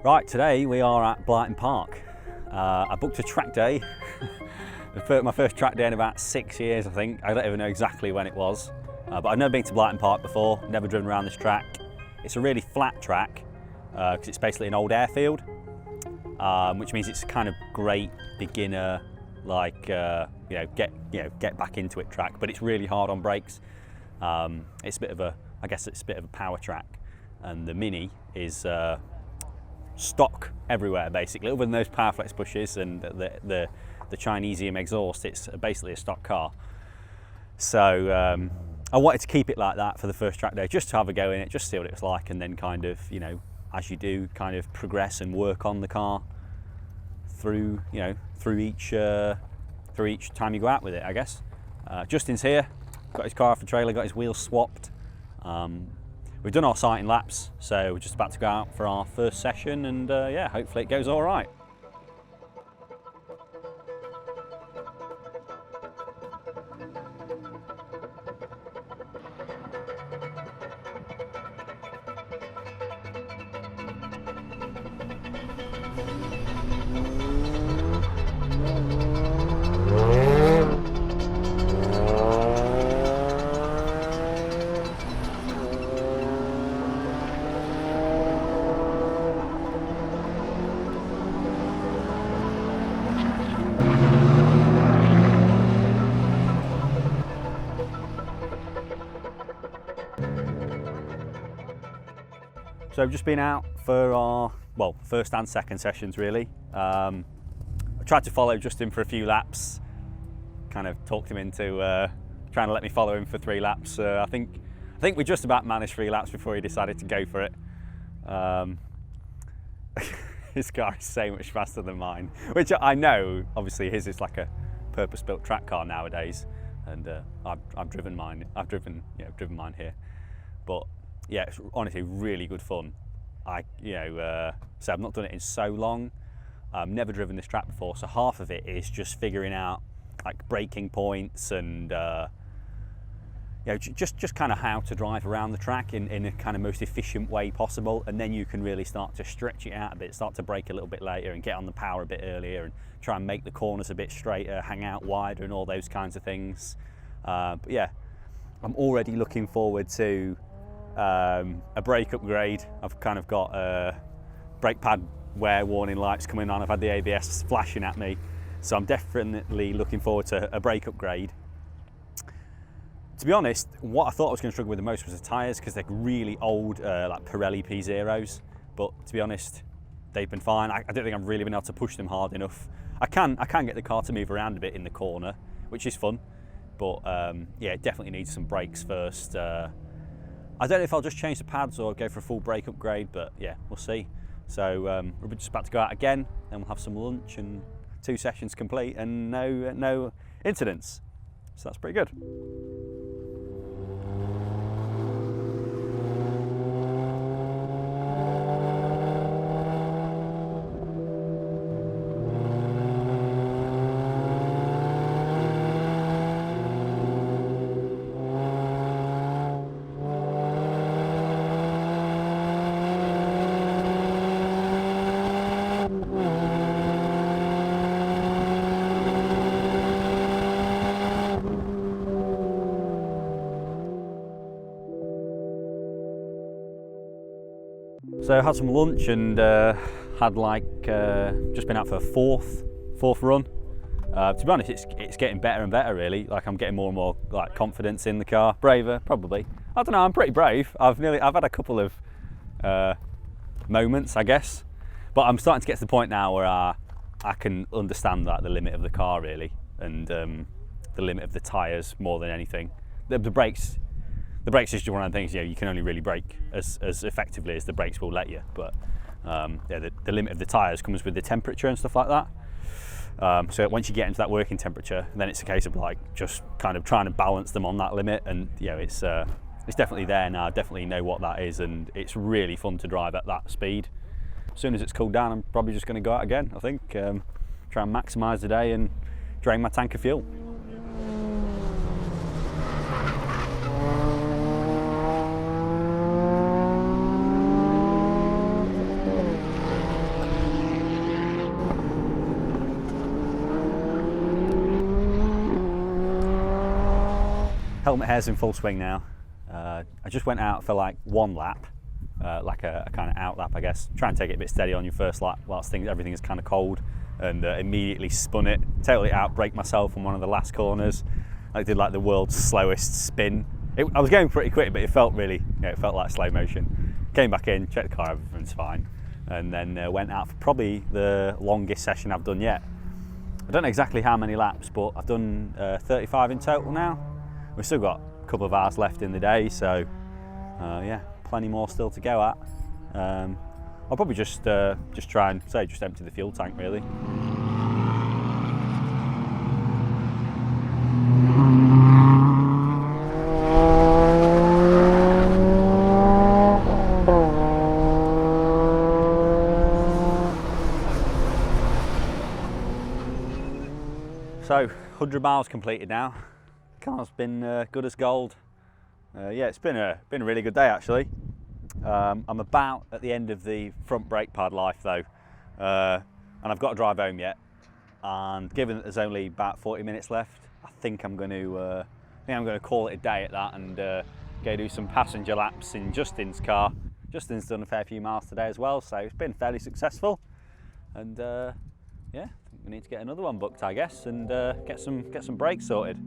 Right, today we are at Blyton Park. I booked a track day, my first track day in about 6 years I think. I don't even know exactly when it was, but I've never been to Blyton Park before, never driven around this track. It's a really flat track because it's basically an old airfield, which means it's a kind of great beginner, like get back into it track, but it's really hard on brakes. It's a bit of a, I guess it's a bit of a power track, and the Mini is stock everywhere basically, other than those Powerflex bushes and the Chinesium exhaust. It's basically a stock car. So I wanted to keep it like that for the first track day, just to have a go in it, just see what it was like, and then kind of, you know, as you do, kind of progress and work on the car through, you know, through each time you go out with it, I guess. Justin's here, got his car off the trailer, got his wheels swapped. We've done our sighting laps, so we're just about to go out for our first session, and yeah, hopefully it goes all right. So I've just been out for our, well, first and second sessions really. I tried to follow Justin for a few laps, kind of talked him into trying to let me follow him for 3 laps. I think we just about managed 3 laps before he decided to go for it. His car is so much faster than mine, which I know, obviously his is like a purpose-built track car nowadays, and I've driven mine. I've driven mine here, but yeah, it's honestly really good fun. So I've not done it in so long. I've never driven this track before, so half of it is just figuring out like braking points and just kind of how to drive around the track in a kind of most efficient way possible, and then you can really start to stretch it out a bit, start to brake a little bit later and get on the power a bit earlier and try and make the corners a bit straighter, hang out wider and all those kinds of things. But yeah, I'm already looking forward to a brake upgrade. I've kind of got brake pad wear warning lights coming on. I've had the ABS flashing at me, so I'm definitely looking forward to a brake upgrade. To be honest, what I thought I was going to struggle with the most was the tyres, because they're really old, like Pirelli P0s, but to be honest, they've been fine. I don't think I've really been able to push them hard enough. I can get the car to move around a bit in the corner, which is fun, but yeah, it definitely needs some brakes first. I don't know if I'll just change the pads or go for a full brake upgrade, but yeah, we'll see. So we're just about to go out again, then we'll have some lunch and 2 sessions complete and no incidents. So that's pretty good. So I had some lunch and had like just been out for a fourth run. To be honest, it's getting better and better really. Like I'm getting more and more like confidence in the car, braver probably. I don't know, I'm pretty brave. I've had a couple of moments, I guess, but I'm starting to get to the point now where I can understand like the limit of the car really, and the limit of the tyres more than anything. The brakes is just one of the things, you can only really brake as effectively as the brakes will let you, but yeah, the limit of the tyres comes with the temperature and stuff like that. So once you get into that working temperature, then it's a case of like just kind of trying to balance them on that limit, and it's definitely there now. I definitely know what that is, and it's really fun to drive at that speed. As soon as it's cooled down, I'm probably just going to go out again, I think. Try and maximise the day and drain my tank of fuel. Helmet hair's in full swing now. I just went out for like one lap, like a kind of out lap, I guess. Try and take it a bit steady on your first lap whilst everything is kind of cold, and immediately spun it, totally outbraked myself on one of the last corners. I did like the world's slowest spin. I was going pretty quick, but it felt really, it felt like slow motion. Came back in, checked the car, everything's fine, and then went out for probably the longest session I've done yet. I don't know exactly how many laps, but I've done 35 in total now. We've still got a couple of hours left in the day, so yeah, plenty more still to go at. I'll probably just try and just empty the fuel tank really. So 100 miles completed now. Car's been good as gold. Yeah, it's been a really good day actually. I'm about at the end of the front brake pad life though, and I've got to drive home yet. And given that there's only about 40 minutes left, I think I'm going to call it a day at that and go do some passenger laps in Justin's car. Justin's done a fair few miles today as well, so it's been fairly successful. And yeah, we need to get another one booked, I guess, and get some brakes sorted.